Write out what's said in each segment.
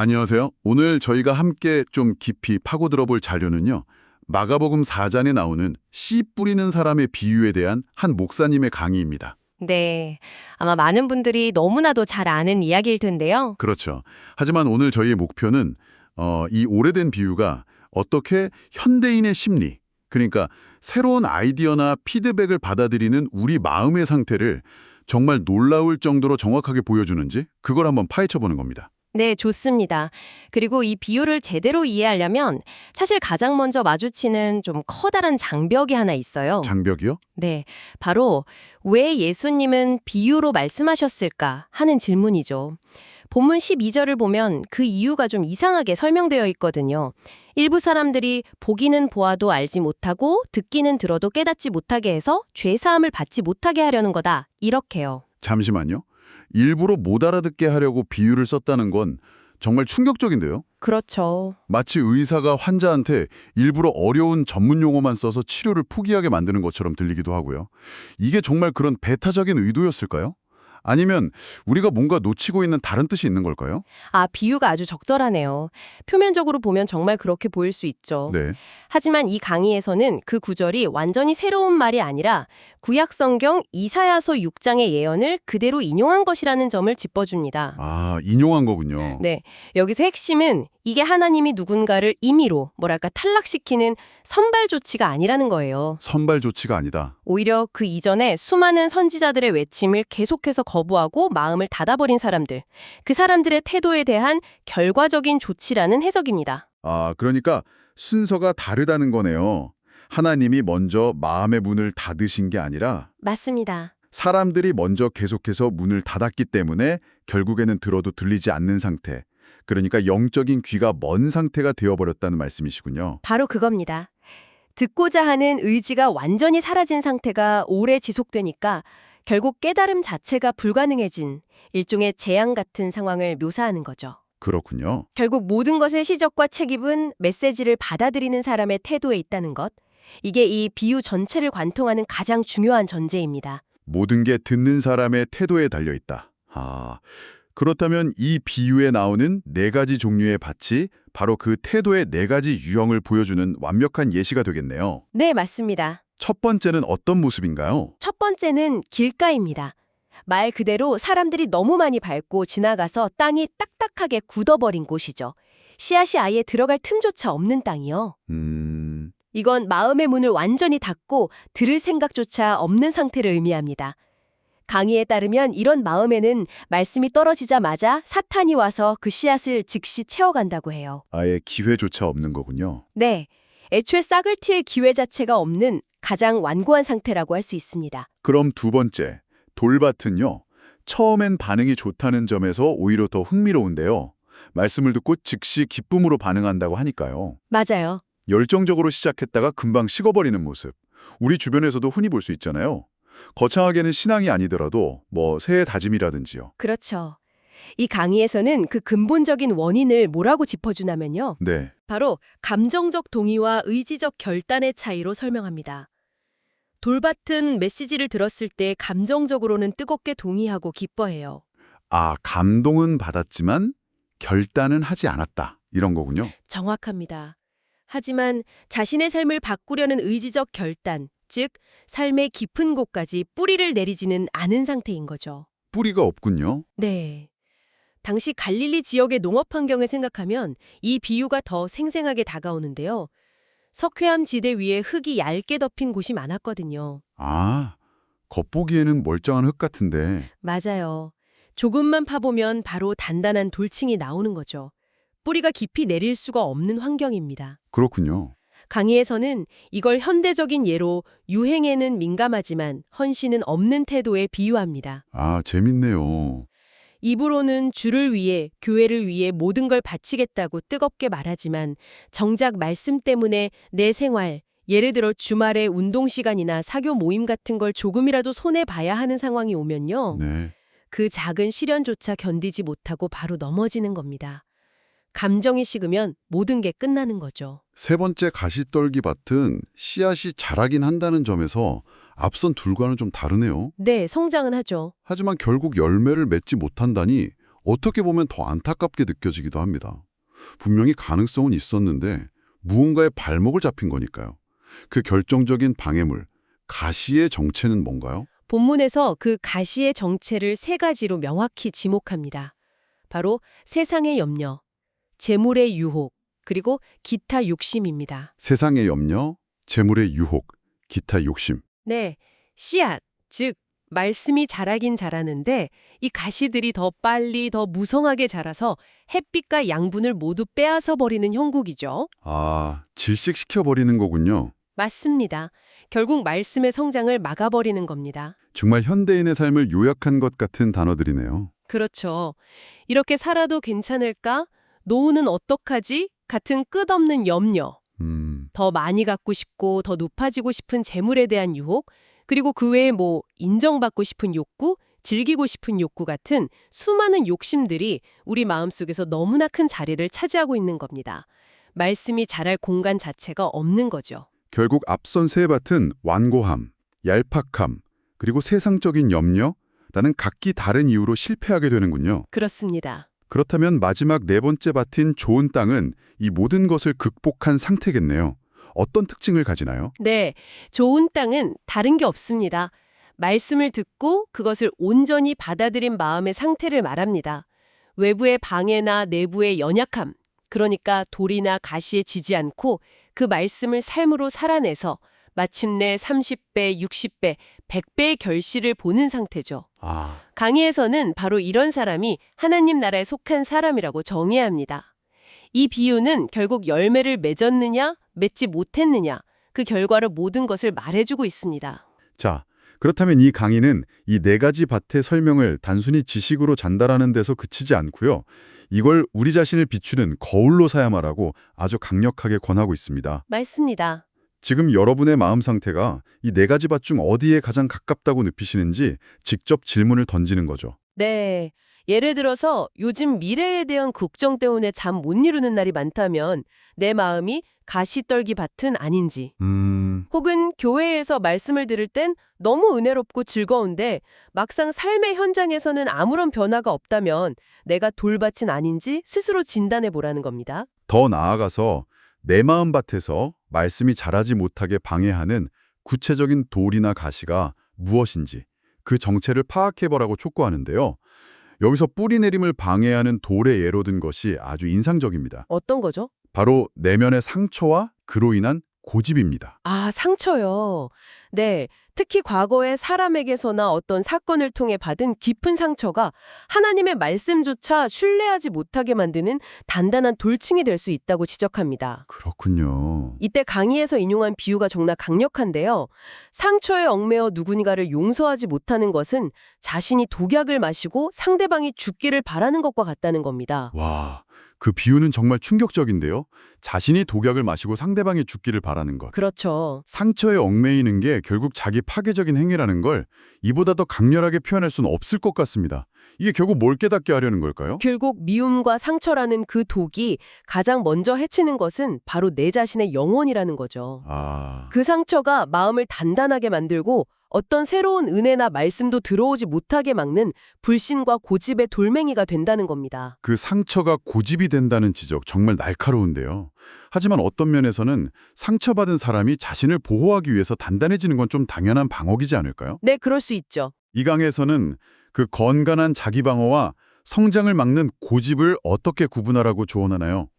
안녕하세요. 오늘 저희가 함께 좀 깊이 파고들어 볼 자료는요. 마가복음 4장에 나오는 씨 뿌리는 사람의 비유에 대한 한 목사님의 강의입니다. 네, 아마 많은 분들이 너무나도 잘 아는 이야기일 텐데요. 그렇죠. 하지만 오늘 저희의 목표는 이 오래된 비유가 어떻게 현대인의 심리, 그러니까 새로운 아이디어나 피드백을 받아들이는 우리 마음의 상태를 정말 놀라울 정도로 정확하게 보여주는지 그걸 한번 파헤쳐 보는 겁니다. 네, 좋습니다. 그리고 이 비유를 제대로 이해하려면 사실 가장 먼저 마주치는 좀 커다란 장벽이 하나 있어요. 장벽이요? 네, 바로 왜 예수님은 비유로 말씀하셨을까 하는 질문이죠. 본문 12절을 보면 그 이유가 좀 이상하게 설명되어 있거든요. 일부 사람들이 보기는 보아도 알지 못하고 듣기는 들어도 깨닫지 못하게 해서 죄사함을 받지 못하게 하려는 거다. 이렇게요. 잠시만요. 일부러 못 알아듣게 하려고 비유를 썼다는 건 정말 충격적인데요. 그렇죠. 마치 의사가 환자한테 일부러 어려운 전문 용어만 써서 치료를 포기하게 만드는 것처럼 들리기도 하고요. 이게 정말 그런 배타적인 의도였을까요? 아니면 우리가 뭔가 놓치고 있는 다른 뜻이 있는 걸까요? 비유가 아주 적절하네요. 표면적으로 보면 정말 그렇게 보일 수 있죠. 네. 하지만 이 강의에서는 그 구절이 완전히 새로운 말이 아니라 구약 성경 이사야서 6장의 예언을 그대로 인용한 것이라는 점을 짚어줍니다. 인용한 거군요. 네, 여기서 핵심은 이게 하나님이 누군가를 임의로 탈락시키는 선발 조치가 아니라는 거예요. 선발 조치가 아니다. 오히려 그 이전에 수많은 선지자들의 외침을 계속해서 거부하고 마음을 닫아버린 사람들, 그 사람들의 태도에 대한 결과적인 조치라는 해석입니다. 그러니까 순서가 다르다는 거네요. 하나님이 먼저 마음의 문을 닫으신 게 아니라 맞습니다. 사람들이 먼저 계속해서 문을 닫았기 때문에 결국에는 들어도 들리지 않는 상태. 그러니까 영적인 귀가 먼 상태가 되어버렸다는 말씀이시군요. 바로 그겁니다. 듣고자 하는 의지가 완전히 사라진 상태가 오래 지속되니까 결국 깨달음 자체가 불가능해진 일종의 재앙 같은 상황을 묘사하는 거죠. 그렇군요. 결국 모든 것의 시적과 책임은 메시지를 받아들이는 사람의 태도에 있다는 것. 이게 이 비유 전체를 관통하는 가장 중요한 전제입니다. 모든 게 듣는 사람의 태도에 달려있다. 그렇다면 이 비유에 나오는 네 가지 종류의 밭이 바로 그 태도의 네 가지 유형을 보여주는 완벽한 예시가 되겠네요. 네, 맞습니다. 첫 번째는 어떤 모습인가요? 첫 번째는 길가입니다. 말 그대로 사람들이 너무 많이 밟고 지나가서 땅이 딱딱하게 굳어버린 곳이죠. 씨앗이 아예 들어갈 틈조차 없는 땅이요. 이건 마음의 문을 완전히 닫고 들을 생각조차 없는 상태를 의미합니다. 강의에 따르면 이런 마음에는 말씀이 떨어지자마자 사탄이 와서 그 씨앗을 즉시 채워간다고 해요. 아예 기회조차 없는 거군요. 네, 애초에 싹을 틔울 기회 자체가 없는 가장 완고한 상태라고 할 수 있습니다. 그럼 두 번째, 돌밭은요. 처음엔 반응이 좋다는 점에서 오히려 더 흥미로운데요. 말씀을 듣고 즉시 기쁨으로 반응한다고 하니까요. 맞아요. 열정적으로 시작했다가 금방 식어버리는 모습. 우리 주변에서도 흔히 볼 수 있잖아요. 거창하게는 신앙이 아니더라도 새해 다짐이라든지요. 그렇죠. 이 강의에서는 그 근본적인 원인을 뭐라고 짚어주냐면요. 네. 바로 감정적 동의와 의지적 결단의 차이로 설명합니다. 돌밭은 메시지를 들었을 때 감정적으로는 뜨겁게 동의하고 기뻐해요. 감동은 받았지만 결단은 하지 않았다. 이런 거군요. 정확합니다. 하지만 자신의 삶을 바꾸려는 의지적 결단, 즉 삶의 깊은 곳까지 뿌리를 내리지는 않은 상태인 거죠. 뿌리가 없군요. 네. 당시 갈릴리 지역의 농업 환경을 생각하면 이 비유가 더 생생하게 다가오는데요. 석회암 지대 위에 흙이 얇게 덮인 곳이 많았거든요. 겉보기에는 멀쩡한 흙 같은데. 맞아요. 조금만 파보면 바로 단단한 돌층이 나오는 거죠. 뿌리가 깊이 내릴 수가 없는 환경입니다. 그렇군요. 강의에서는 이걸 현대적인 예로 유행에는 민감하지만 헌신은 없는 태도에 비유합니다. 재밌네요. 입으로는 주를 위해, 교회를 위해 모든 걸 바치겠다고 뜨겁게 말하지만 정작 말씀 때문에 내 생활, 예를 들어 주말에 운동 시간이나 사교 모임 같은 걸 조금이라도 손해봐야 하는 상황이 오면요. 네. 그 작은 시련조차 견디지 못하고 바로 넘어지는 겁니다. 감정이 식으면 모든 게 끝나는 거죠. 세 번째 가시떨기 밭은 씨앗이 자라긴 한다는 점에서 앞선 둘과는 좀 다르네요. 네, 성장은 하죠. 하지만 결국 열매를 맺지 못한다니 어떻게 보면 더 안타깝게 느껴지기도 합니다. 분명히 가능성은 있었는데 무언가의 발목을 잡힌 거니까요. 그 결정적인 방해물, 가시의 정체는 뭔가요? 본문에서 그 가시의 정체를 세 가지로 명확히 지목합니다. 바로 세상의 염려, 재물의 유혹, 그리고 기타 욕심입니다. 세상의 염려, 재물의 유혹, 기타 욕심. 네, 씨앗, 즉 말씀이 자라긴 자라는데 이 가시들이 더 빨리 더 무성하게 자라서 햇빛과 양분을 모두 빼앗아 버리는 형국이죠. 아, 질식시켜버리는 거군요. 맞습니다. 결국 말씀의 성장을 막아버리는 겁니다. 정말 현대인의 삶을 요약한 것 같은 단어들이네요. 그렇죠. 이렇게 살아도 괜찮을까? 노후는 어떡하지? 같은 끝없는 염려. 더 많이 갖고 싶고 더 높아지고 싶은 재물에 대한 유혹, 그리고 그 외에 인정받고 싶은 욕구, 즐기고 싶은 욕구 같은 수많은 욕심들이 우리 마음속에서 너무나 큰 자리를 차지하고 있는 겁니다. 말씀이 자랄 공간 자체가 없는 거죠. 결국 앞선 세 밭은 완고함, 얄팍함, 그리고 세상적인 염려라는 각기 다른 이유로 실패하게 되는군요. 그렇습니다. 그렇다면 마지막 네 번째 밭인 좋은 땅은 이 모든 것을 극복한 상태겠네요. 어떤 특징을 가지나요? 네, 좋은 땅은 다른 게 없습니다. 말씀을 듣고 그것을 온전히 받아들인 마음의 상태를 말합니다. 외부의 방해나 내부의 연약함, 그러니까 돌이나 가시에 지지 않고 그 말씀을 삶으로 살아내서 마침내 30배, 60배, 100배의 결실을 보는 상태죠. 아, 강의에서는 바로 이런 사람이 하나님 나라에 속한 사람이라고 정의해야 합니다. 이 비유는 결국 열매를 맺었느냐, 맺지 못했느냐, 그 결과로 모든 것을 말해주고 있습니다. 자, 그렇다면 이 강의는 이 네 가지 밭의 설명을 단순히 지식으로 전달하는 데서 그치지 않고요. 이걸 우리 자신을 비추는 거울로 삼아라고 아주 강력하게 권하고 있습니다. 맞습니다. 지금 여러분의 마음 상태가 이 네 가지 밭 중 어디에 가장 가깝다고 느끼시는지 직접 질문을 던지는 거죠. 네. 예를 들어서 요즘 미래에 대한 걱정 때문에 잠 못 이루는 날이 많다면 내 마음이 가시떨기 밭은 아닌지, 혹은 교회에서 말씀을 들을 땐 너무 은혜롭고 즐거운데 막상 삶의 현장에서는 아무런 변화가 없다면 내가 돌밭은 아닌지 스스로 진단해 보라는 겁니다. 더 나아가서 내 마음 밭에서 말씀이 자라지 못하게 방해하는 구체적인 돌이나 가시가 무엇인지 그 정체를 파악해보라고 촉구하는데요. 여기서 뿌리 내림을 방해하는 돌의 예로 든 것이 아주 인상적입니다. 어떤 거죠? 바로 내면의 상처와 그로 인한 고집입니다. 아, 상처요. 네. 특히 과거에 사람에게서나 어떤 사건을 통해 받은 깊은 상처가 하나님의 말씀조차 신뢰하지 못하게 만드는 단단한 돌층이 될 수 있다고 지적합니다. 그렇군요. 이때 강의에서 인용한 비유가 정말 강력한데요. 상처에 얽매여 누군가를 용서하지 못하는 것은 자신이 독약을 마시고 상대방이 죽기를 바라는 것과 같다는 겁니다. 와, 그 비유는 정말 충격적인데요. 자신이 독약을 마시고 상대방이 죽기를 바라는 것. 그렇죠. 상처에 얽매이는 게 결국 자기 파괴적인 행위라는 걸 이보다 더 강렬하게 표현할 수는 없을 것 같습니다. 이게 결국 뭘 깨닫게 하려는 걸까요? 결국 미움과 상처라는 그 독이 가장 먼저 해치는 것은 바로 내 자신의 영혼이라는 거죠. 아, 그 상처가 마음을 단단하게 만들고 어떤 새로운 은혜나 말씀도 들어오지 못하게 막는 불신과 고집의 돌멩이가 된다는 겁니다. 그 상처가 고집이 된다는 지적 정말 날카로운데요. 하지만 어떤 면에서는 상처받은 사람이 자신을 보호하기 위해서 단단해지는 건 좀 당연한 방어이지 않을까요? 네, 그럴 수 있죠. 이 강에서는 그 건강한 자기 방어와 성장을 막는 고집을 어떻게 구분하라고 조언하나요?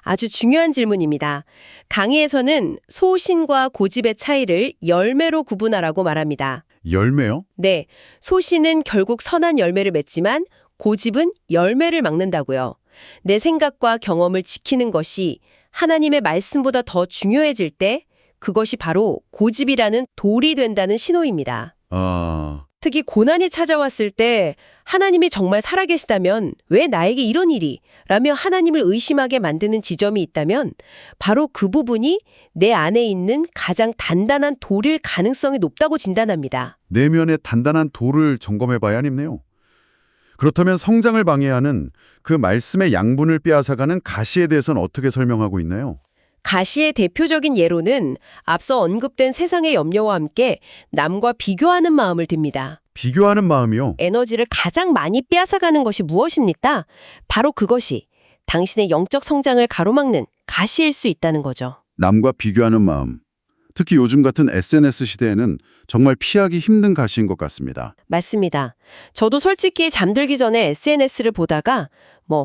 아주 중요한 질문입니다. 강의에서는 소신과 고집의 차이를 열매로 구분하라고 말합니다. 열매요? 네, 소신은 결국 선한 열매를 맺지만 고집은 열매를 막는다고요. 내 생각과 경험을 지키는 것이 하나님의 말씀보다 더 중요해질 때 그것이 바로 고집이라는 돌이 된다는 신호입니다. 아, 특히 고난이 찾아왔을 때 하나님이 정말 살아계시다면 왜 나에게 이런 일이? 라며 하나님을 의심하게 만드는 지점이 있다면 바로 그 부분이 내 안에 있는 가장 단단한 돌일 가능성이 높다고 진단합니다. 내면의 단단한 돌을 점검해 봐야겠네요. 그렇다면 성장을 방해하는 그 말씀의 양분을 빼앗아가는 가시에 대해서는 어떻게 설명하고 있나요? 가시의 대표적인 예로는 앞서 언급된 세상의 염려와 함께 남과 비교하는 마음을 듭니다. 비교하는 마음이요. 에너지를 가장 많이 빼앗아가는 것이 무엇입니까? 바로 그것이 당신의 영적 성장을 가로막는 가시일 수 있다는 거죠. 남과 비교하는 마음. 특히 요즘 같은 SNS 시대에는 정말 피하기 힘든 가시인 것 같습니다. 맞습니다. 저도 솔직히 잠들기 전에 SNS를 보다가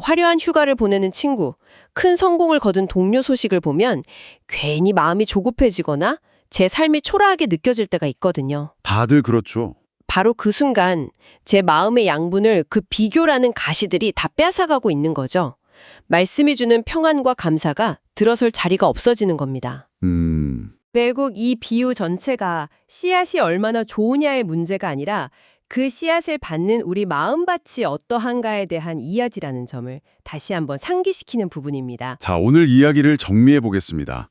화려한 휴가를 보내는 친구, 큰 성공을 거둔 동료 소식을 보면 괜히 마음이 조급해지거나 제 삶이 초라하게 느껴질 때가 있거든요. 다들 그렇죠. 바로 그 순간 제 마음의 양분을 그 비교라는 가시들이 다 빼앗아가고 있는 거죠. 말씀이 주는 평안과 감사가 들어설 자리가 없어지는 겁니다. 결국 이 비유 전체가 씨앗이 얼마나 좋으냐의 문제가 아니라 그 씨앗을 받는 우리 마음밭이 어떠한가에 대한 이야기라는 점을 다시 한번 상기시키는 부분입니다. 자, 오늘 이야기를 정리해 보겠습니다.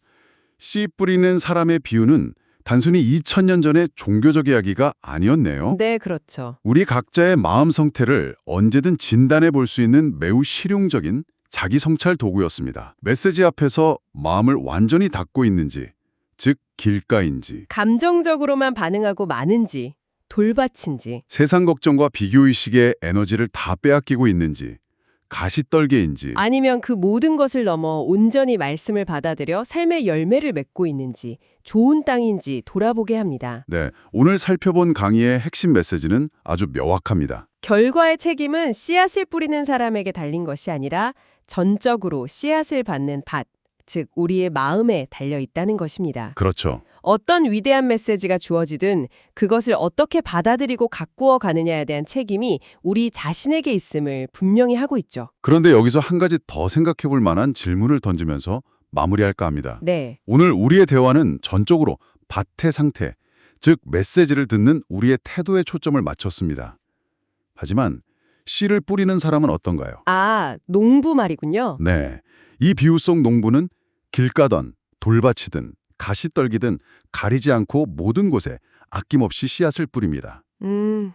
씨 뿌리는 사람의 비유는 단순히 2000년 전의 종교적 이야기가 아니었네요. 네, 그렇죠. 우리 각자의 마음 상태를 언제든 진단해 볼 수 있는 매우 실용적인 자기 성찰 도구였습니다. 메시지 앞에서 마음을 완전히 닫고 있는지, 즉 길가인지, 감정적으로만 반응하고 마는지, 돌밭인지. 세상 걱정과 비교의식에 에너지를 다 빼앗기고 있는지, 가시떨개인지. 아니면 그 모든 것을 넘어 온전히 말씀을 받아들여 삶의 열매를 맺고 있는지, 좋은 땅인지 돌아보게 합니다. 네, 오늘 살펴본 강의의 핵심 메시지는 아주 명확합니다. 결과의 책임은 씨앗을 뿌리는 사람에게 달린 것이 아니라 전적으로 씨앗을 받는 밭, 즉 우리의 마음에 달려 있다는 것입니다. 그렇죠. 어떤 위대한 메시지가 주어지든 그것을 어떻게 받아들이고 가꾸어 가느냐에 대한 책임이 우리 자신에게 있음을 분명히 하고 있죠. 그런데 여기서 한 가지 더 생각해 볼 만한 질문을 던지면서 마무리할까 합니다. 네. 오늘 우리의 대화는 전적으로 밭의 상태, 즉 메시지를 듣는 우리의 태도에 초점을 맞췄습니다. 하지만 씨를 뿌리는 사람은 어떤가요? 아, 농부 말이군요. 네, 이 비유 속 농부는 길 가던 돌밭이든 가시떨기든 가리지 않고 모든 곳에 아낌없이 씨앗을 뿌립니다.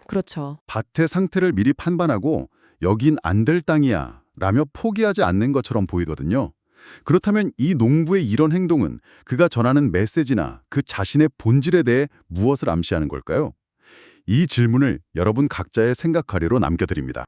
그렇죠. 밭의 상태를 미리 판단하고 여긴 안 될 땅이야 라며 포기하지 않는 것처럼 보이거든요. 그렇다면 이 농부의 이런 행동은 그가 전하는 메시지나 그 자신의 본질에 대해 무엇을 암시하는 걸까요? 이 질문을 여러분 각자의 생각하리로 남겨드립니다.